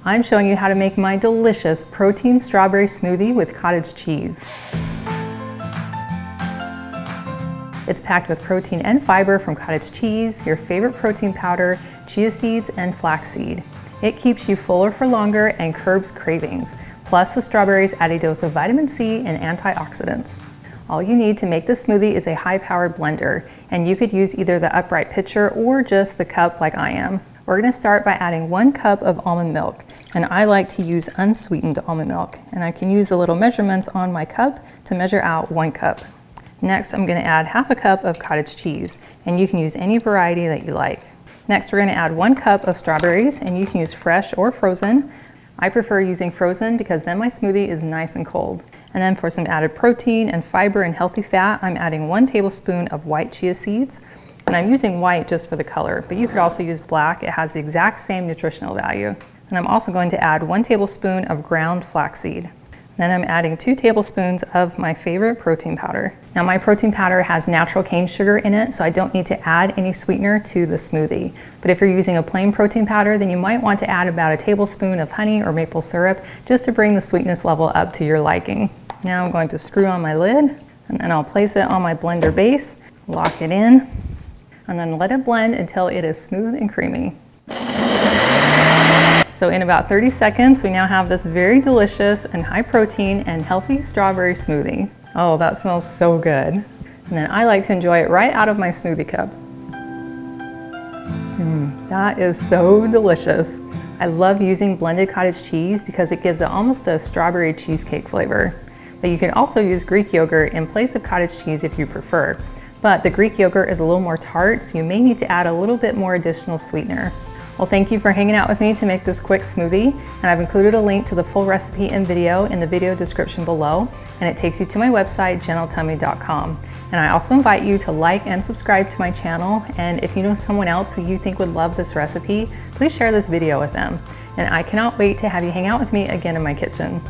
I'm showing you how to make my delicious protein strawberry smoothie with cottage cheese. It's packed with protein and fiber from cottage cheese, your favorite protein powder, chia seeds, and flaxseed. It keeps you fuller for longer and curbs cravings. Plus, the strawberries add a dose of vitamin C and antioxidants. All you need to make this smoothie is a high-powered blender, and you could use either the upright pitcher or just the cup like I am. We're going to start by adding 1 cup of almond milk, and I like to use unsweetened almond milk, and I can use the little measurements on my cup to measure out 1 cup. Next, I'm going to add half a cup of cottage cheese, and you can use any variety that you like. Next, we're going to add 1 cup of strawberries, and you can use fresh or frozen. I prefer using frozen because then my smoothie is nice and cold. And then for some added protein and fiber and healthy fat, I'm adding 1 tablespoon of white chia seeds. And I'm using white just for the color, but you could also use black. It has the exact same nutritional value. And I'm also going to add 1 tablespoon of ground flaxseed. Then I'm adding 2 tablespoons of my favorite protein powder. Now my protein powder has natural cane sugar in it, so I don't need to add any sweetener to the smoothie. But if you're using a plain protein powder, then you might want to add about a tablespoon of honey or maple syrup just to bring the sweetness level up to your liking. Now I'm going to screw on my lid, and then I'll place it on my blender base, lock it in, and then let it blend until it is smooth and creamy. So in about 30 seconds, we now have this very delicious and high protein and healthy strawberry smoothie. Oh, that smells so good. And then I like to enjoy it right out of my smoothie cup. That is so delicious. I love using blended cottage cheese because it gives it almost a strawberry cheesecake flavor. But you can also use Greek yogurt in place of cottage cheese if you prefer. But the Greek yogurt is a little more tart, so you may need to add a little bit more additional sweetener. Well, thank you for hanging out with me to make this quick smoothie, and I've included a link to the full recipe and video in the video description below, and it takes you to my website, gentletummy.com. And I also invite you to like and subscribe to my channel, and if you know someone else who you think would love this recipe, please share this video with them. And I cannot wait to have you hang out with me again in my kitchen.